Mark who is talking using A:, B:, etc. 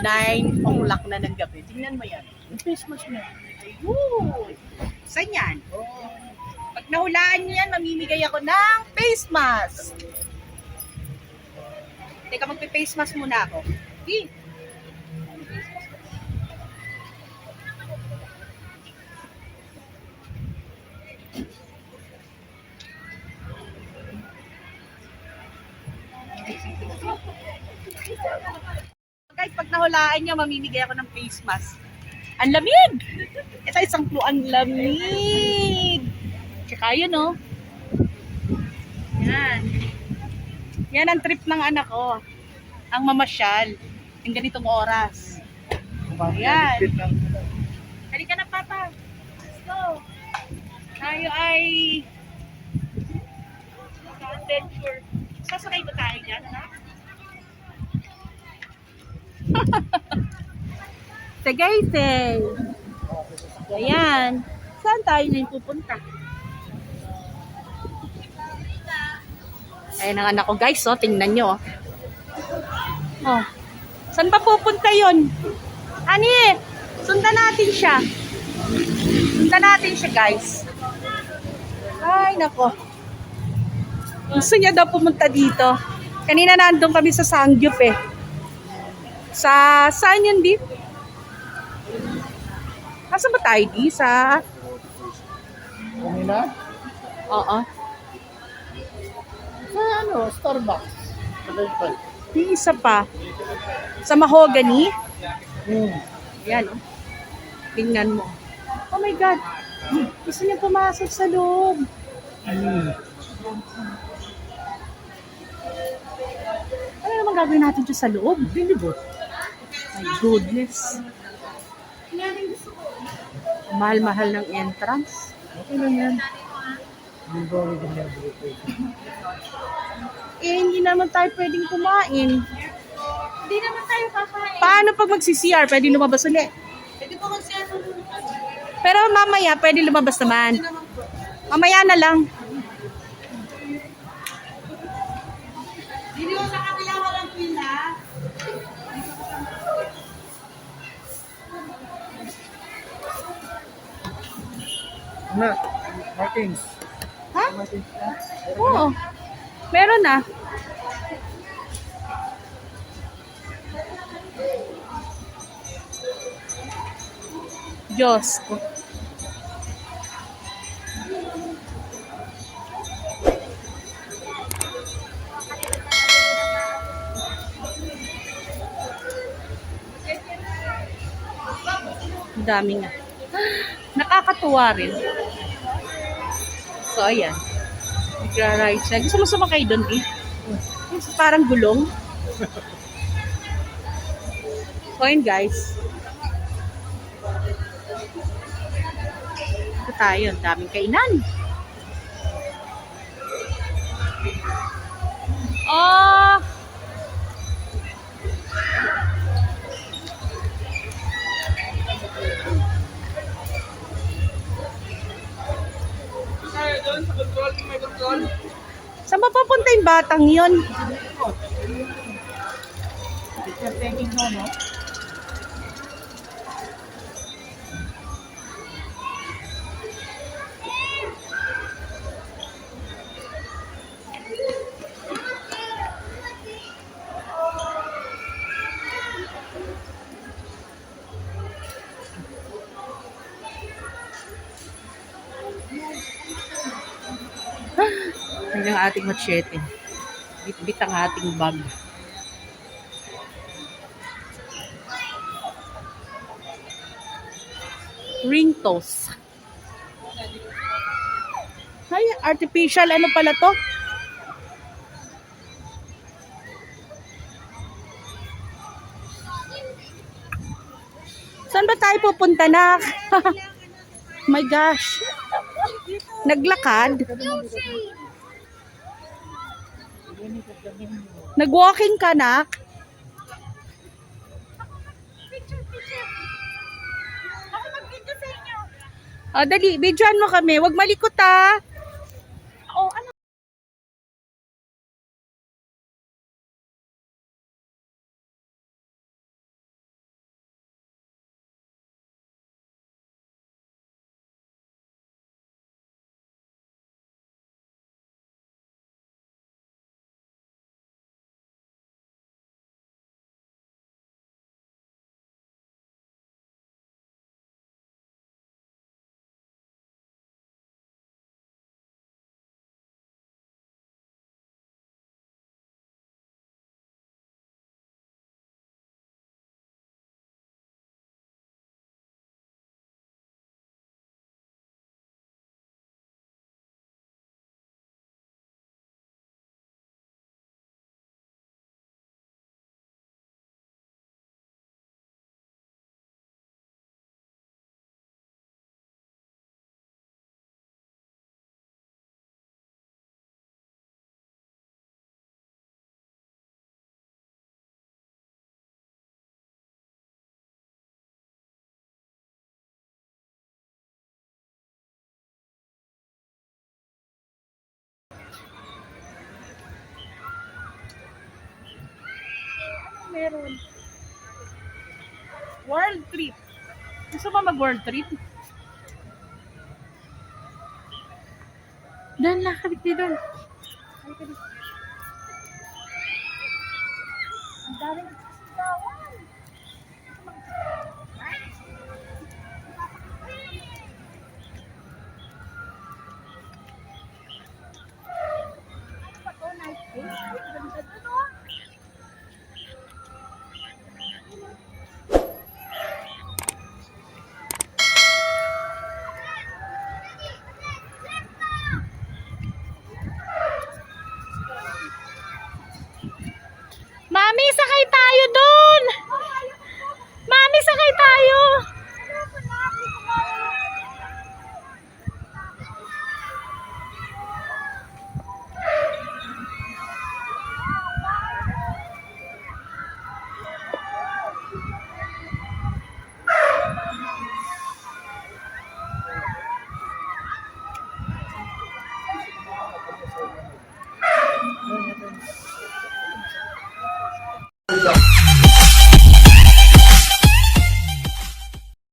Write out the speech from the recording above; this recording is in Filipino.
A: 9 o'clock na ng gabi. Tingnan mo yan. Yung face mask na. Ayun. Saan yan? Pag nahulaan niyo yan, mamimigay ako ng face mask. Teka, magpe-face mask muna ako. Okay. Guys, pag nahulaan niyo, mamimigay ako ng face mask. Ang lamig! Ito isang clue, ang lamig! Tsaka yun, oh. Yan. Yan ang trip ng anak ko. Ang mamasyal. Yung ganitong oras. Yan. Halika na, Papa. Let's go. Tayo ay adventure. Sasakay ba tayo dyan, anak? Tagaytay. Ayan. Saan tayo na yung pupunta? Ayan ang anak ko, guys. Oh, tingnan nyo. Oh. Saan pa pupunta yun? Ani, sundan natin siya. Sundan natin siya, guys. Ay, nako. Gusto niya daw pumunta dito. Kanina nandun kami sa Sangyup eh. Saan yun, Di? Nasa ba tayo, Di? Sa...
B: Kanina?
A: Oo.
B: Sa ano, Starbucks. Tagaytay.
A: Yung isa pa. Sa Mahogany. Yan, oh. Tingnan mo. Oh my God. Gusto niya pumasok sa loob. Ano naman gagawin natin dyan sa loob?
B: Binibot.
A: My goodness. Mahal-mahal ng entrance.
B: Okay lang yan. Hindi ba ako ginagawa?
A: Eh, hindi naman tayo pwedeng kumain.
C: Hindi naman tayo kakain.
A: Paano pag magsi-CR? Pwede lumabas ulit.
C: Pwede po mag-share ng
A: Pero mamaya, pwede lumabas naman. Mamaya na lang.
C: Hindi mo sa kabila walang pila.
B: Ano? Martins.
A: Ha?
B: Martins na?
A: Oo. Meron na. Diyos ko. Ang dami nga. Nakakatuwa rin. So, ayan. Nagra-ride siya. Gusto mo sumakay doon, eh? Parang gulong. So, ayan, guys. Ito tayo. Ang daming kainan. Oh! Saan ba papunta yung batang yun?
B: Picture taking no, no?
A: Yan ang ating machete. Bit-bit ang ating bag. Ring toss. Ay, artificial ano pala to? Saan ba tayo pupunta na? My gosh. Naglakad. Nag-walking ka na?
C: Ako mag-video sa inyo.
A: Dali, videoan mo kami. Huwag malikot ah. meron. World trip. Gusto mo mag-world trip? Doon, lakabit di doon. Halika dito. Ang daming sisigawan.